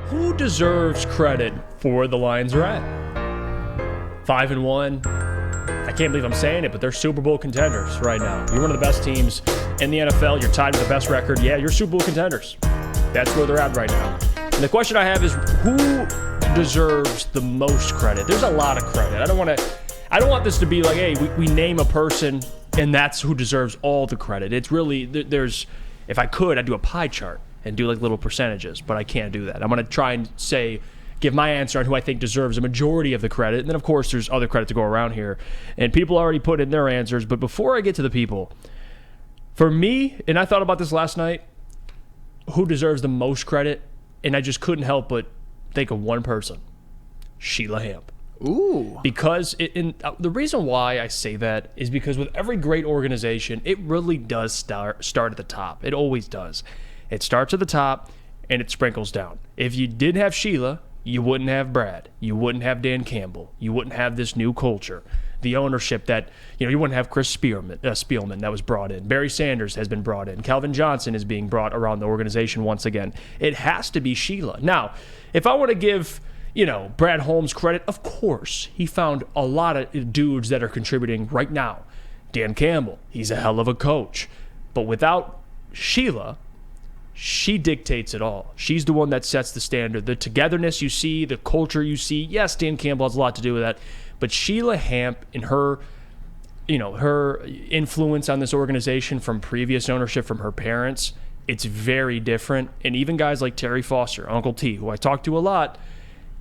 who deserves credit for where the Lions are at? 5-1. I can't believe I'm saying it, but they're Super Bowl contenders right now. You're one of the best teams in the NFL. You're tied with the best record. Yeah, you're Super Bowl contenders. That's where they're at right now. And the question I have is, who deserves the most credit? There's a lot of credit. I don't want this to be like, hey, we name a person and that's who deserves all the credit. It's really, if I could, I'd do a pie chart and do like little percentages, but I can't do that. I'm going to try and give my answer on who I think deserves a majority of the credit. And then, of course, there's other credit to go around here. And people already put in their answers. But before I get to the people, for me, and I thought about this last night, who deserves the most credit? And I just couldn't help but think of one person, Sheila Hamp. Ooh. Because the reason why I say that is because with every great organization, it really does start at the top. It always does. It starts at the top and it sprinkles down. If you didn't have Sheila, you wouldn't have Brad. You wouldn't have Dan Campbell. You wouldn't have this new culture. The ownership that, you wouldn't have Chris Spielman that was brought in. Barry Sanders has been brought in. Calvin Johnson is being brought around the organization once again. It has to be Sheila. Now, if I want to give, Brad Holmes credit, of course, he found a lot of dudes that are contributing right now. Dan Campbell, he's a hell of a coach. But without Sheila, she dictates it all. She's the one that sets the standard. The togetherness you see, the culture you see. Yes, Dan Campbell has a lot to do with that. But Sheila Hamp and her influence on this organization from previous ownership from her parents, it's very different. And even guys like Terry Foster, Uncle T, who I talk to a lot,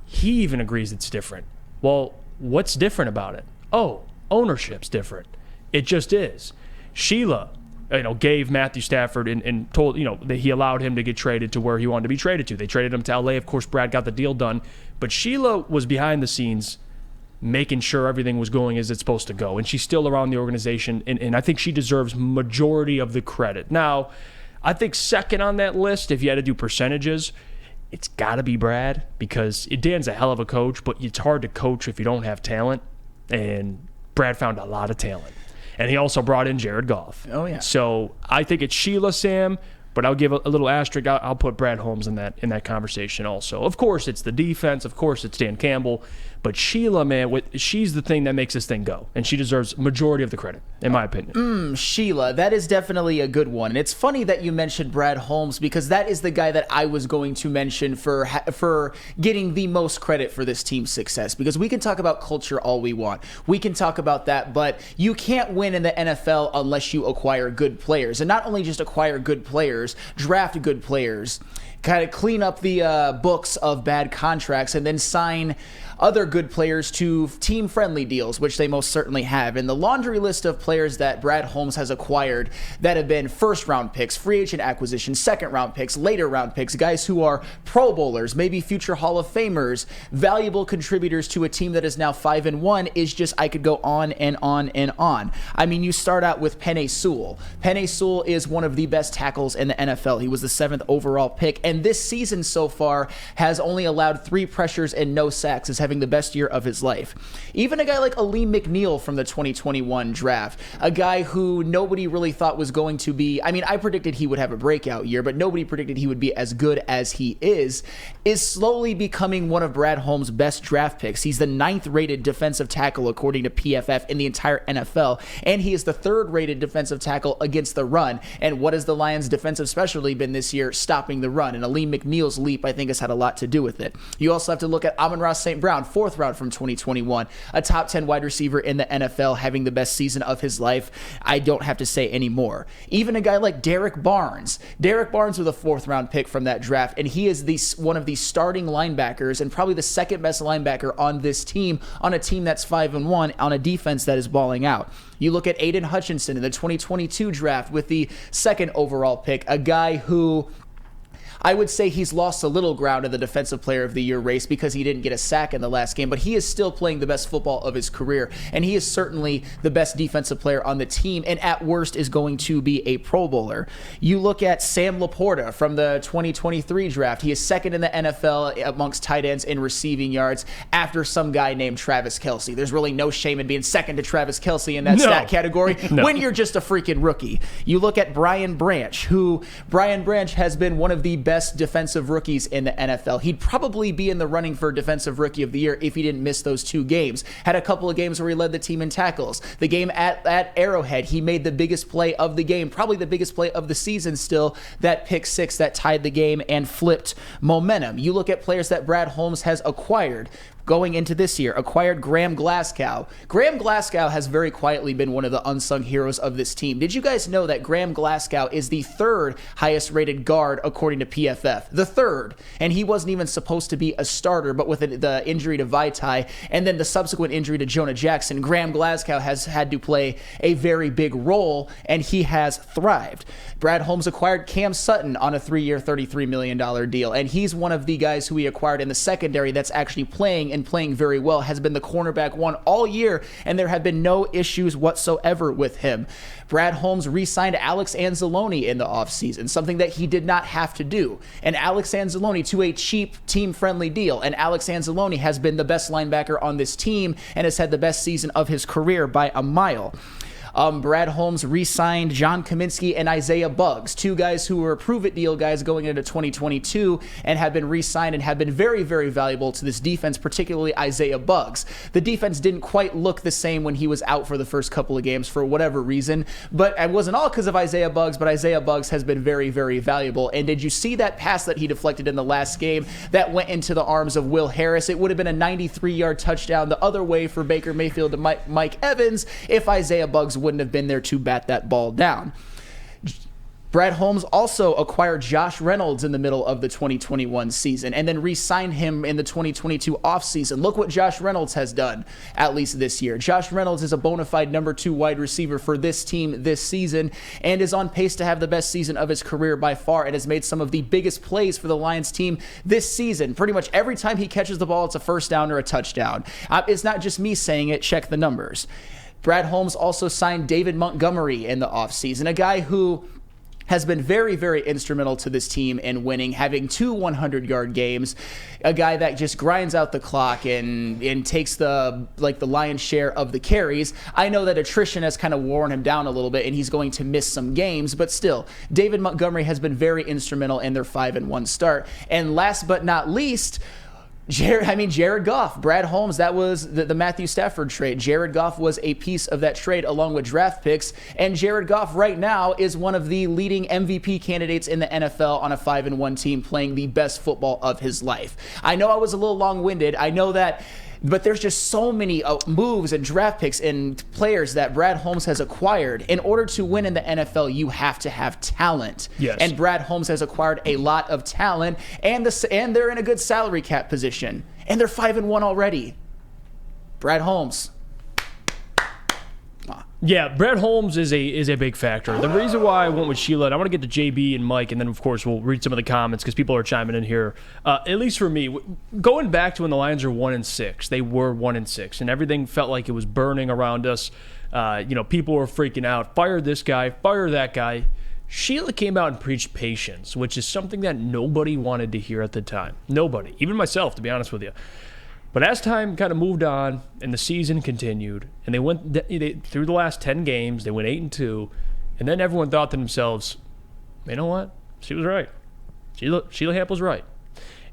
he even agrees it's different. Well, what's different about it? Oh, ownership's different. It just is. Sheila gave Matthew Stafford and told, that he allowed him to get traded to where he wanted to be traded to. They traded him to LA. Of course, Brad got the deal done. But Sheila was behind the scenes making sure everything was going as it's supposed to go. And she's still around the organization. And I think she deserves majority of the credit. Now, I think second on that list, if you had to do percentages, it's got to be Brad because Dan's a hell of a coach, but it's hard to coach if you don't have talent. And Brad found a lot of talent. And he also brought in Jared Goff. Oh, yeah. So I think it's Sheila, Sam, but I'll give a little asterisk. I'll put Brad Holmes in that conversation also. Of course, it's the defense. Of course, it's Dan Campbell. But Sheila, man, she's the thing that makes this thing go. And she deserves majority of the credit, in my opinion. Sheila, that is definitely a good one. And it's funny that you mentioned Brad Holmes because that is the guy that I was going to mention for getting the most credit for this team's success. Because we can talk about culture all we want. We can talk about that, but you can't win in the NFL unless you acquire good players. And not only just acquire good players, draft good players, kind of clean up the books of bad contracts, and then sign other good players to team-friendly deals, which they most certainly have. And the laundry list of players that Brad Holmes has acquired that have been first-round picks, free agent acquisitions, second-round picks, later-round picks, guys who are Pro Bowlers, maybe future Hall of Famers, valuable contributors to a team that is now 5-1 is just, I could go on and on and on. I mean, you start out with Penei Sewell. Penei Sewell is one of the best tackles in the NFL. He was the 7th overall pick, and this season so far has only allowed 3 pressures and no sacks, is having the best year of his life. Even a guy like Aleem McNeil from the 2021 draft, a guy who nobody really thought was going to be, I predicted he would have a breakout year, but nobody predicted he would be as good as he is slowly becoming one of Brad Holmes' best draft picks. He's the 9th rated defensive tackle according to PFF in the entire NFL, and he is the 3rd rated defensive tackle against the run. And what has the Lions' defensive specialty been this year? Stopping the run. And Aleem McNeil's leap, I think, has had a lot to do with it. You also have to look at Amon-Ra St. Brown, 4th round from 2021, a top 10 wide receiver in the NFL, having the best season of his life. I don't have to say any more. Even a guy like Derek Barnes. Derek Barnes was a 4th round pick from that draft, and he is one of the starting linebackers and probably the 2nd best linebacker on this team, on a team that's 5-1, on a defense that is balling out. You look at Aiden Hutchinson in the 2022 draft with the 2nd overall pick, a guy who I would say he's lost a little ground in the Defensive Player of the Year race because he didn't get a sack in the last game, but he is still playing the best football of his career, and he is certainly the best defensive player on the team, and at worst is going to be a Pro Bowler. You look at Sam Laporta from the 2023 draft. He is 2nd in the NFL amongst tight ends in receiving yards after some guy named Travis Kelce. There's really no shame in being 2nd to Travis Kelce in that stat category when you're just a freaking rookie. You look at Brian Branch, who Brian Branch has been one of the best best defensive rookies in the NFL. He'd probably be in the running for Defensive Rookie of the Year if he didn't miss those 2 games. Had a couple of games where he led the team in tackles. The game at Arrowhead, he made the biggest play of the game, probably the biggest play of the season still, that pick 6 that tied the game and flipped momentum. You look at players that Brad Holmes has acquired going into this year, acquired Graham Glasgow. Graham Glasgow has very quietly been one of the unsung heroes of this team. Did you guys know that Graham Glasgow is the 3rd highest rated guard according to PFF? The 3rd. And he wasn't even supposed to be a starter, but with the injury to Vaitai and then the subsequent injury to Jonah Jackson, Graham Glasgow has had to play a very big role, and he has thrived. Brad Holmes acquired Cam Sutton on a 3-year, $33 million deal, and he's one of the guys who he acquired in the secondary that's actually playing and playing very well, has been the cornerback 1 all year, and there have been no issues whatsoever with him. Brad Holmes re-signed Alex Anzalone in the offseason, something that he did not have to do. And Alex Anzalone to a cheap, team-friendly deal. And Alex Anzalone has been the best linebacker on this team and has had the best season of his career by a mile. Brad Holmes re-signed John Kaminsky and Isaiah Buggs, 2 guys who were prove-it deal guys going into 2022 and have been re-signed and have been very, very valuable to this defense, particularly Isaiah Buggs. The defense didn't quite look the same when he was out for the first couple of games for whatever reason, but it wasn't all because of Isaiah Buggs, but Isaiah Buggs has been very, very valuable. And did you see that pass that he deflected in the last game that went into the arms of Will Harris? It would have been a 93-yard touchdown the other way for Baker Mayfield to Mike Evans if Isaiah Buggs wouldn't have been there to bat that ball down. Brad Holmes also acquired Josh Reynolds in the middle of the 2021 season and then re-signed him in the 2022 offseason. Look what Josh Reynolds has done, at least this year. Josh Reynolds is a bona fide number 2 wide receiver for this team this season and is on pace to have the best season of his career by far and has made some of the biggest plays for the Lions team this season. Pretty much every time he catches the ball, it's a first down or a touchdown. It's not just me saying it. Check the numbers. Brad Holmes also signed David Montgomery in the offseason, a guy who has been very, very instrumental to this team in winning, having 2 100-yard games, a guy that just grinds out the clock and takes the lion's share of the carries. I know that attrition has kind of worn him down a little bit, and he's going to miss some games, but still, David Montgomery has been very instrumental in their 5-1 start. And last but not least, Jared Goff, Brad Holmes, that was the Matthew Stafford trade. Jared Goff was a piece of that trade along with draft picks, and Jared Goff right now is one of the leading MVP candidates in the NFL on a 5-1 team playing the best football of his life. I know I was a little long-winded. I know that, but there's just so many moves and draft picks and players that Brad Holmes has acquired. In order to win in the NFL, you have to have talent. Yes. And Brad Holmes has acquired a lot of talent, and they're in a good salary cap position. And they're 5-1 already. Brad Holmes. Yeah, Brad Holmes is a big factor. The reason why I went with Sheila, and I want to get to JB and Mike, and then, of course, we'll read some of the comments because people are chiming in here. At least for me, going back to when the Lions were 1-6, they were 1-6, and everything felt like it was burning around us. People were freaking out. Fire this guy, fire that guy. Sheila came out and preached patience, which is something that nobody wanted to hear at the time. Nobody. Even myself, to be honest with you. But as time kind of moved on and the season continued, and they through the last 10 games, they went 8-2, and then everyone thought to themselves, you know what? She was right. Sheila Hample's right.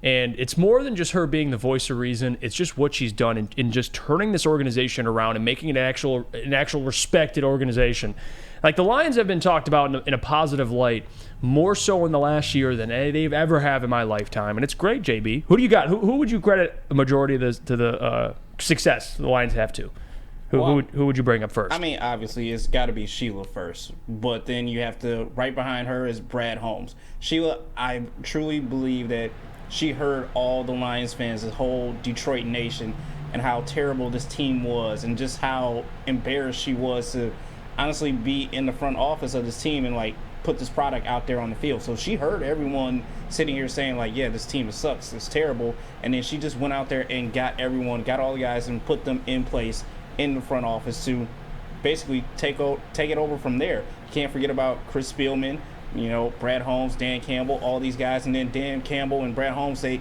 And it's more than just her being the voice of reason. It's just what she's done in just turning this organization around and making it an actual respected organization. Like, the Lions have been talked about in a positive light more so in the last year than they've ever have in my lifetime. And it's great, JB. Who do you got? Who would you credit the majority of the success the Lions have to? Who would you bring up first? I mean, obviously, it's got to be Sheila first. But then you have to, right behind her is Brad Holmes. Sheila, I truly believe that she heard all the Lions fans, the whole Detroit nation, and how terrible this team was and just how embarrassed she was to honestly be in the front office of this team and, like, put this product out there on the field. So she heard everyone sitting here saying, like, yeah, this team sucks, it's terrible. And then she just went out there and got all the guys and put them in place in the front office to basically take it over from there. You can't forget about Chris Spielman, Brad Holmes, Dan Campbell, all these guys. And then Dan Campbell and Brad Holmes, they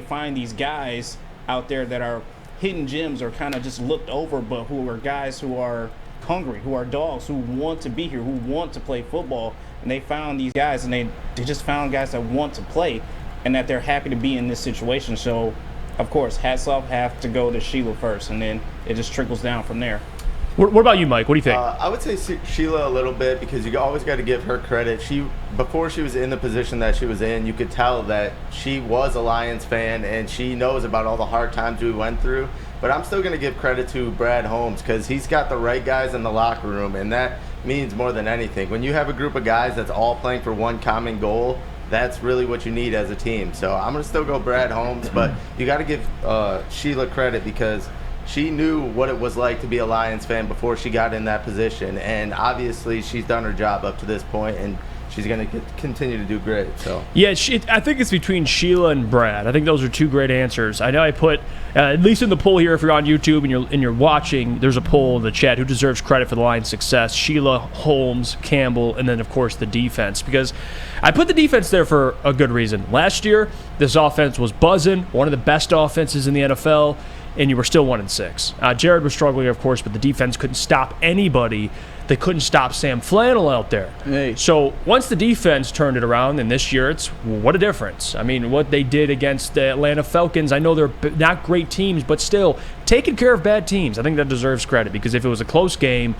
find these guys out there that are hidden gems or kind of just looked over, but who are guys who are hungry, who are dogs, who want to be here, who want to play football. And they found these guys, and they just found guys that want to play and that they're happy to be in this situation. So, of course, hats off have to go to Sheila first, and then it just trickles down from there. What about you, Mike? What do you think? I would say Sheila a little bit, because you always got to give her credit. Before she was in the position that she was in, you could tell that she was a Lions fan and she knows about all the hard times we went through. But I'm still going to give credit to Brad Holmes, because he's got the right guys in the locker room, and that means more than anything. When you have a group of guys that's all playing for one common goal, that's really what you need as a team. So I'm going to still go Brad Holmes, but you got to give Sheila credit, because she knew what it was like to be a Lions fan before she got in that position, and obviously she's done her job up to this point, and she's going to continue to do great. So yeah, I think it's between Sheila and Brad. I think those are two great answers. I know I put at least in the poll here, if you're on YouTube and you're watching, there's a poll in the chat: who deserves credit for the Lions' success? Sheila, Holmes, Campbell, and then of course the defense. Because I put the defense there for a good reason. Last year, this offense was buzzing, one of the best offenses in the NFL. And you were still 1-6. Jared was struggling, of course, but the defense couldn't stop anybody. They couldn't stop Sam Flannel out there. Hey. So once the defense turned it around, and this year, what a difference. I mean, what they did against the Atlanta Falcons, I know they're not great teams, but still, taking care of bad teams, I think that deserves credit, because if it was a close game,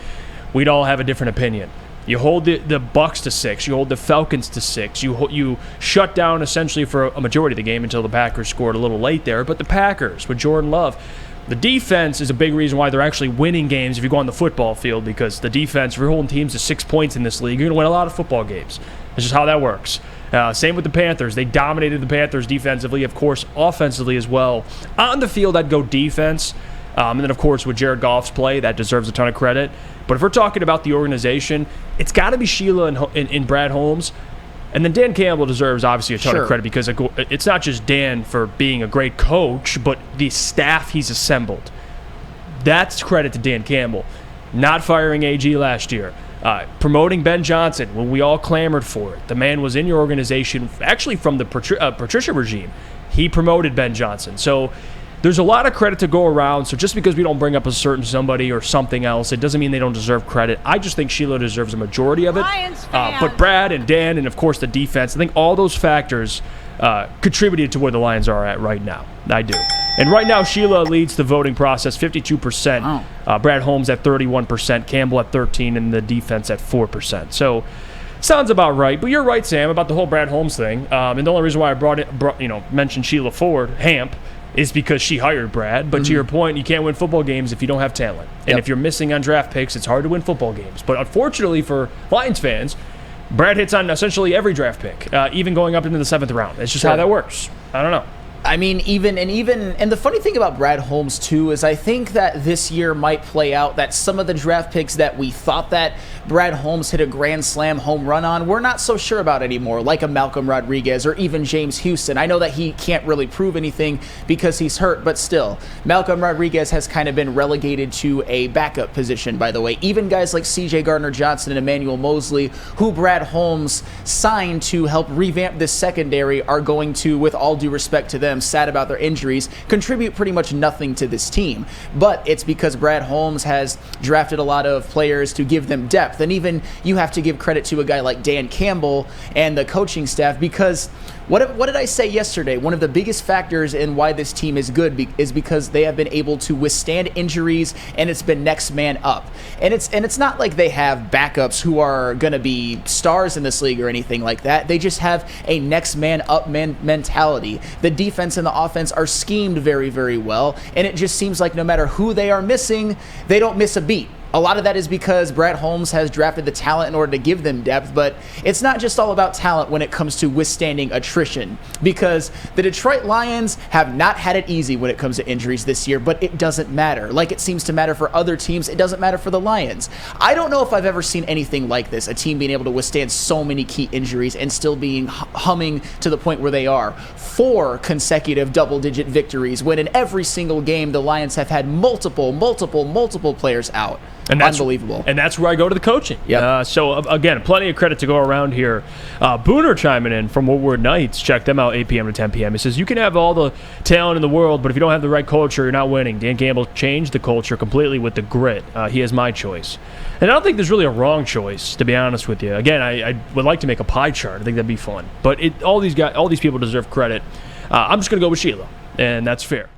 we'd all have a different opinion. You hold the Bucks to 6. You hold the Falcons to 6. You shut down essentially for a majority of the game until the Packers scored a little late there. But the Packers with Jordan Love, the defense is a big reason why they're actually winning games if you go on the football field, because the defense, if you're holding teams to 6 points in this league, you're going to win a lot of football games. That's just how that works. Same with the Panthers. They dominated the Panthers defensively, of course, offensively as well. On the field, I'd go defense. And then, of course, with Jared Goff's play, that deserves a ton of credit. But if we're talking about the organization, it's got to be Sheila and Brad Holmes. And then Dan Campbell deserves, obviously, a ton of credit, because it's not just Dan for being a great coach, but the staff he's assembled. That's credit to Dan Campbell. Not firing AG last year. Promoting Ben Johnson when we all clamored for it. The man was in your organization, actually from the Patricia regime. He promoted Ben Johnson. So there's a lot of credit to go around. So just because we don't bring up a certain somebody or something else, it doesn't mean they don't deserve credit. I just think Sheila deserves a majority of it. But Brad and Dan and, of course, the defense, I think all those factors contributed to where the Lions are at right now. I do. And right now, Sheila leads the voting process, 52%. Brad Holmes at 31%, Campbell at 13%, and the defense at 4%. So sounds about right. But you're right, Sam, about the whole Brad Holmes thing. And the only reason why I mentioned Sheila Ford, Hamp, is because she hired Brad. But to your point, you can't win football games if you don't have talent. And if you're missing on draft picks, it's hard to win football games. But unfortunately for Lions fans, Brad hits on essentially every draft pick, even going up into the 7th round. It's just how that works. I don't know. I mean, and the funny thing about Brad Holmes too is I think that this year might play out that some of the draft picks that we thought that Brad Holmes hit a grand slam home run on, we're not so sure about anymore, like a Malcolm Rodriguez or even James Houston. I know that he can't really prove anything because he's hurt, but still, Malcolm Rodriguez has kind of been relegated to a backup position, by the way. Even guys like C.J. Gardner-Johnson and Emmanuel Mosley, who Brad Holmes signed to help revamp this secondary, are going to, with all due respect to them, sad about their injuries, contribute pretty much nothing to this team. But it's because Brad Holmes has drafted a lot of players to give them depth. And even you have to give credit to a guy like Dan Campbell and the coaching staff, because what did I say yesterday? One of the biggest factors in why this team is good is because they have been able to withstand injuries, and it's been next man up. And it's not like they have backups who are going to be stars in this league or anything like that. They just have a next man up mentality. The defense and the offense are schemed very, very well, and it just seems like no matter who they are missing, they don't miss a beat. A lot of that is because Brad Holmes has drafted the talent in order to give them depth, but it's not just all about talent when it comes to withstanding attrition, because the Detroit Lions have not had it easy when it comes to injuries this year, but it doesn't matter. Like it seems to matter for other teams, it doesn't matter for the Lions. I don't know if I've ever seen anything like this, a team being able to withstand so many key injuries and still being humming to the point where they are. 4 consecutive double-digit victories when in every single game the Lions have had multiple players out. And that's unbelievable. And that's where I go to the coaching. Yep. So, again, plenty of credit to go around here. Booner chiming in from Woodward Knights. Check them out, 8 p.m. to 10 p.m. He says, you can have all the talent in the world, but if you don't have the right culture, you're not winning. Dan Campbell changed the culture completely with the grit. He is my choice. And I don't think there's really a wrong choice, to be honest with you. Again, I would like to make a pie chart. I think that'd be fun. But all these people deserve credit. I'm just going to go with Sheila, and that's fair.